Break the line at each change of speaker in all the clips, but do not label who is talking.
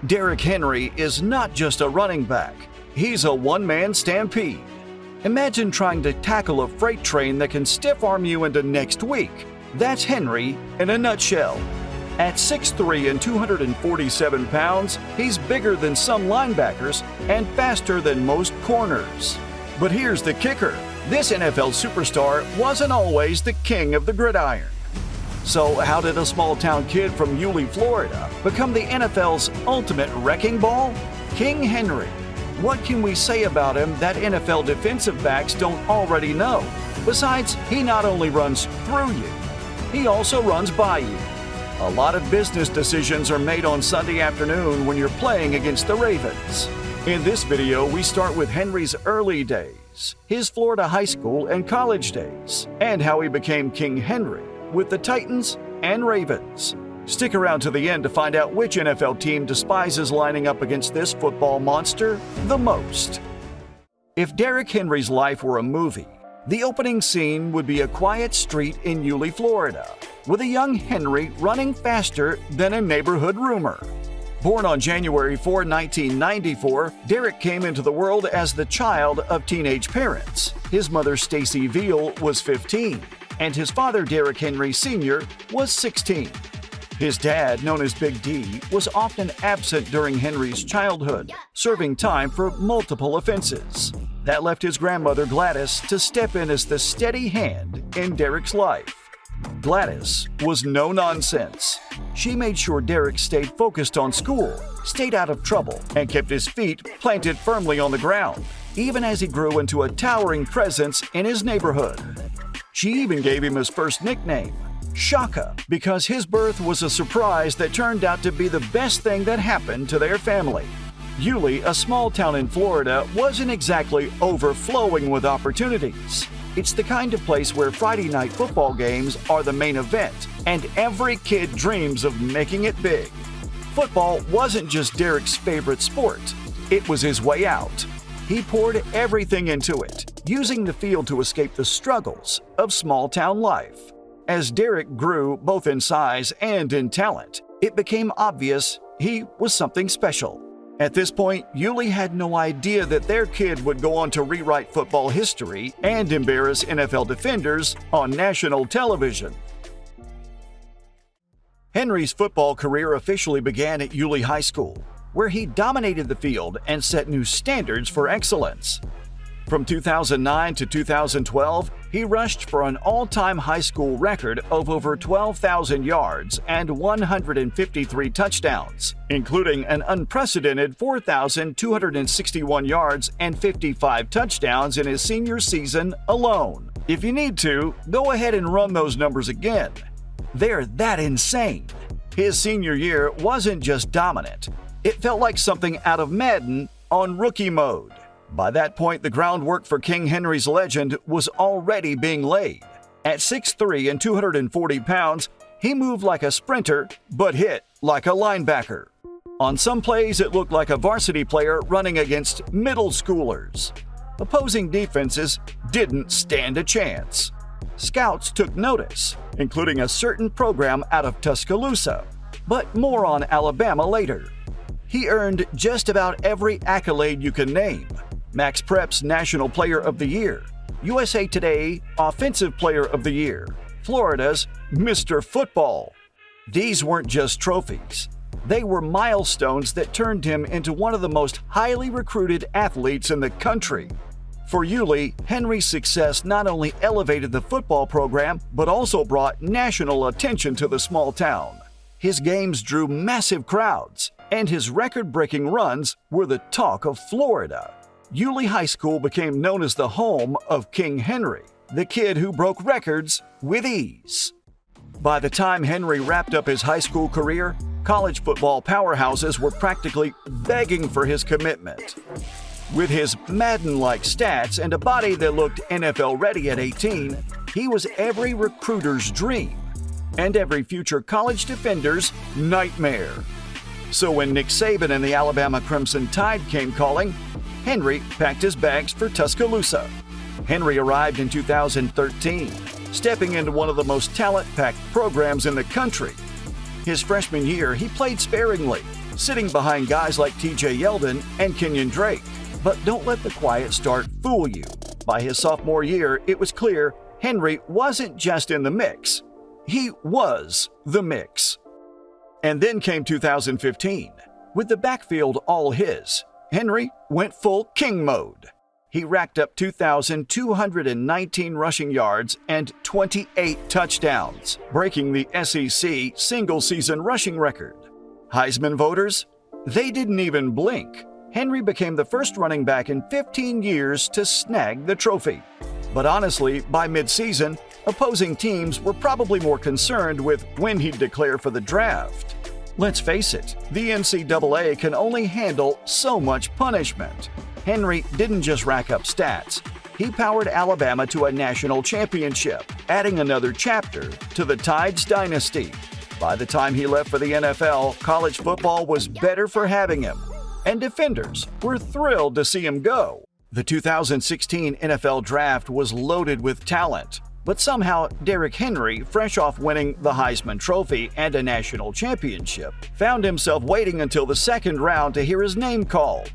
Derrick Henry is not just a running back, he's a one-man stampede. Imagine trying to tackle a freight train that can stiff-arm you into next week. That's Henry in a nutshell. At 6'3" and 247 pounds, he's bigger than some linebackers and faster than most corners. But here's the kicker. This NFL superstar wasn't always the king of the gridiron. So how did a small-town kid from Yulee, Florida, become the NFL's ultimate wrecking ball? King Henry. What can we say about him that NFL defensive backs don't already know? Besides, he not only runs through you, he also runs by you. A lot of business decisions are made on Sunday afternoon when you're playing against the Ravens. In this video, we start with Henry's early days, his Florida high school and college days, and how he became King Henry with the Titans and Ravens. Stick around to the end to find out which NFL team despises lining up against this football monster the most. If Derrick Henry's life were a movie, the opening scene would be a quiet street in Yulee, Florida, with a young Henry running faster than a neighborhood rumor. Born on January 4, 1994, Derrick came into the world as the child of teenage parents. His mother, Stacy Veal, was 15, and his father, Derrick Henry Sr., was 16. His dad, known as Big D, was often absent during Henry's childhood, serving time for multiple offenses. That left his grandmother, Gladys, to step in as the steady hand in Derrick's life. Gladys was no nonsense. She made sure Derrick stayed focused on school, stayed out of trouble, and kept his feet planted firmly on the ground, even as he grew into a towering presence in his neighborhood. She even gave him his first nickname, Shaka, because his birth was a surprise that turned out to be the best thing that happened to their family. Yulee, a small town in Florida, wasn't exactly overflowing with opportunities. It's the kind of place where Friday night football games are the main event, and every kid dreams of making it big. Football wasn't just Derrick's favorite sport, it was his way out. He poured everything into it, using the field to escape the struggles of small-town life. As Derrick grew both in size and in talent, it became obvious he was something special. At this point, Yulee had no idea that their kid would go on to rewrite football history and embarrass NFL defenders on national television. Henry's football career officially began at Yulee High School, where he dominated the field and set new standards for excellence. From 2009 to 2012, he rushed for an all-time high school record of over 12,000 yards and 153 touchdowns, including an unprecedented 4,261 yards and 55 touchdowns in his senior season alone. If you need to, go ahead and run those numbers again. They're that insane. His senior year wasn't just dominant. It felt like something out of Madden on rookie mode. By that point, the groundwork for King Henry's legend was already being laid. At 6'3" and 240 pounds, he moved like a sprinter, but hit like a linebacker. On some plays, it looked like a varsity player running against middle schoolers. Opposing defenses didn't stand a chance. Scouts took notice, including a certain program out of Tuscaloosa, but more on Alabama later. He earned just about every accolade you can name. Max Prep's National Player of the Year, USA Today Offensive Player of the Year, Florida's Mr. Football. These weren't just trophies. They were milestones that turned him into one of the most highly recruited athletes in the country. For Yulee, Henry's success not only elevated the football program, but also brought national attention to the small town. His games drew massive crowds, and his record-breaking runs were the talk of Florida. Yulee High School became known as the home of King Henry, the kid who broke records with ease. By the time Henry wrapped up his high school career, college football powerhouses were practically begging for his commitment. With his Madden-like stats and a body that looked NFL-ready at 18, he was every recruiter's dream and every future college defender's nightmare. So when Nick Saban and the Alabama Crimson Tide came calling, Henry packed his bags for Tuscaloosa. Henry arrived in 2013, stepping into one of the most talent-packed programs in the country. His freshman year, he played sparingly, sitting behind guys like TJ Yeldon and Kenyon Drake. But don't let the quiet start fool you. By his sophomore year, it was clear Henry wasn't just in the mix. He was the mix. And then came 2015. With the backfield all his, Henry went full king mode. He racked up 2,219 rushing yards and 28 touchdowns, breaking the SEC single-season rushing record. Heisman voters? They didn't even blink. Henry became the first running back in 15 years to snag the trophy. But honestly, by mid-season, opposing teams were probably more concerned with when he'd declare for the draft. Let's face it, the NCAA can only handle so much punishment. Henry didn't just rack up stats. He powered Alabama to a national championship, adding another chapter to the Tide's dynasty. By the time he left for the NFL, college football was better for having him, and defenders were thrilled to see him go. The 2016 NFL Draft was loaded with talent, but somehow Derrick Henry, fresh off winning the Heisman Trophy and a national championship, found himself waiting until the second round to hear his name called.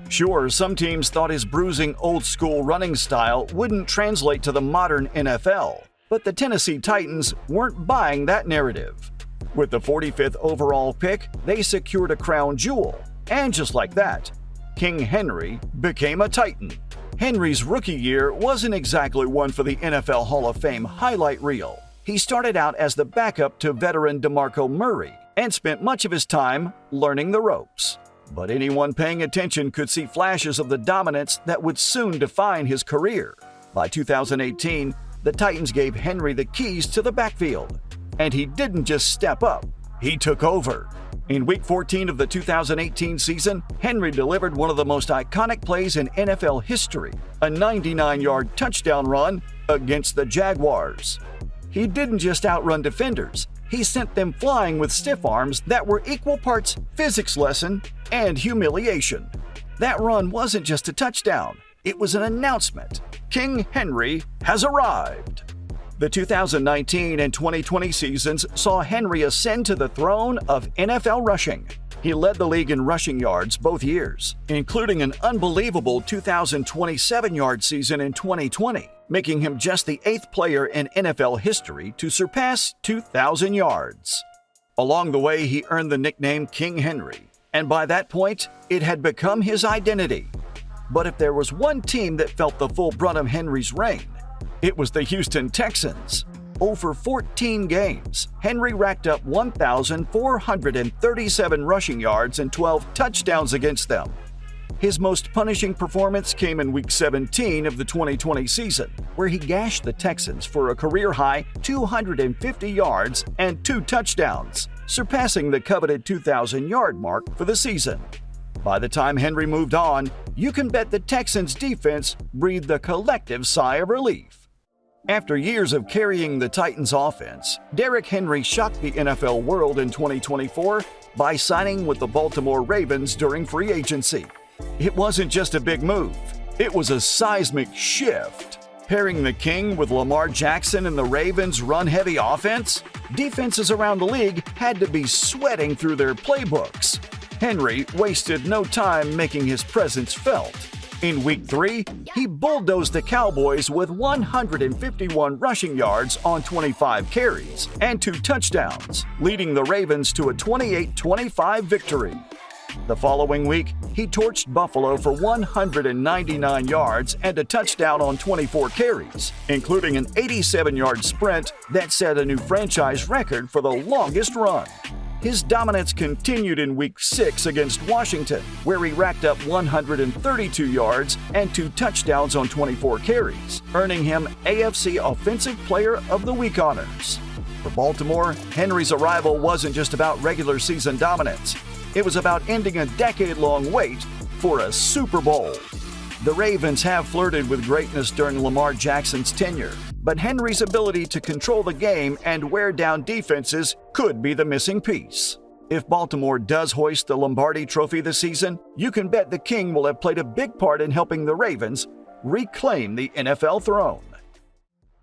Sure, some teams thought his bruising old-school running style wouldn't translate to the modern NFL, but the Tennessee Titans weren't buying that narrative. With the 45th overall pick, they secured a crown jewel, and just like that, King Henry became a Titan. Henry's rookie year wasn't exactly one for the NFL Hall of Fame highlight reel. He started out as the backup to veteran DeMarco Murray and spent much of his time learning the ropes. But anyone paying attention could see flashes of the dominance that would soon define his career. By 2018, the Titans gave Henry the keys to the backfield. And he didn't just step up, he took over. In Week 14 of the 2018 season, Henry delivered one of the most iconic plays in NFL history, a 99-yard touchdown run against the Jaguars. He didn't just outrun defenders, he sent them flying with stiff arms that were equal parts physics lesson and humiliation. That run wasn't just a touchdown, it was an announcement. King Henry has arrived. The 2019 and 2020 seasons saw Henry ascend to the throne of NFL rushing. He led the league in rushing yards both years, including an unbelievable 2,027-yard season in 2020, making him just the 8th player in NFL history to surpass 2,000 yards. Along the way, he earned the nickname King Henry, and by that point, it had become his identity. But if there was one team that felt the full brunt of Henry's reign, it was the Houston Texans. Over 14 games, Henry racked up 1,437 rushing yards and 12 touchdowns against them. His most punishing performance came in Week 17 of the 2020 season, where he gashed the Texans for a career-high 250 yards and 2 touchdowns, surpassing the coveted 2,000-yard mark for the season. By the time Henry moved on, you can bet the Texans' defense breathed a collective sigh of relief. After years of carrying the Titans' offense, Derrick Henry shocked the NFL world in 2024 by signing with the Baltimore Ravens during free agency. It wasn't just a big move, it was a seismic shift. Pairing the King with Lamar Jackson and the Ravens' run-heavy offense, defenses around the league had to be sweating through their playbooks. Henry wasted no time making his presence felt. In Week 3, he bulldozed the Cowboys with 151 rushing yards on 25 carries and 2 touchdowns, leading the Ravens to a 28-25 victory. The following week, he torched Buffalo for 199 yards and a touchdown on 24 carries, including an 87-yard sprint that set a new franchise record for the longest run. His dominance continued in Week 6 against Washington, where he racked up 132 yards and 2 touchdowns on 24 carries, earning him AFC Offensive Player of the Week honors. For Baltimore, Henry's arrival wasn't just about regular season dominance. It was about ending a decade-long wait for a Super Bowl. The Ravens have flirted with greatness during Lamar Jackson's tenure, but Henry's ability to control the game and wear down defenses could be the missing piece. If Baltimore does hoist the Lombardi Trophy this season, you can bet the King will have played a big part in helping the Ravens reclaim the NFL throne.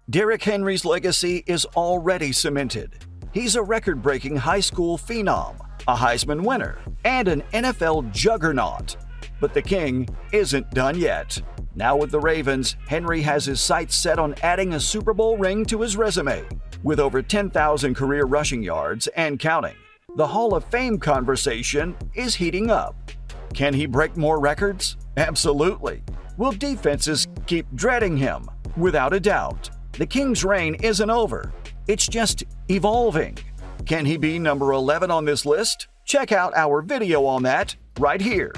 Derrick Henry's legacy is already cemented. He's a record-breaking high school phenom, a Heisman winner, and an NFL juggernaut. But the King isn't done yet. Now with the Ravens, Henry has his sights set on adding a Super Bowl ring to his resume. With over 10,000 career rushing yards and counting, the Hall of Fame conversation is heating up. Can he break more records? Absolutely. Will defenses keep dreading him? Without a doubt. The King's reign isn't over. It's just evolving. Can he be number 11 on this list? Check out our video on that right here.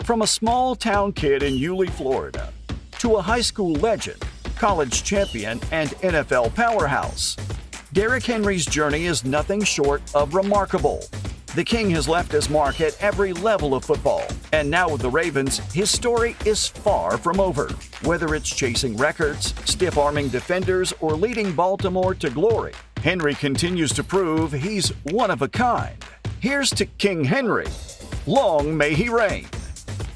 From a small-town kid in Yulee, Florida, to a high school legend, college champion, and NFL powerhouse, Derrick Henry's journey is nothing short of remarkable. The King has left his mark at every level of football, and now with the Ravens, his story is far from over. Whether it's chasing records, stiff-arming defenders, or leading Baltimore to glory, Henry continues to prove he's one of a kind. Here's to King Henry. Long may he reign.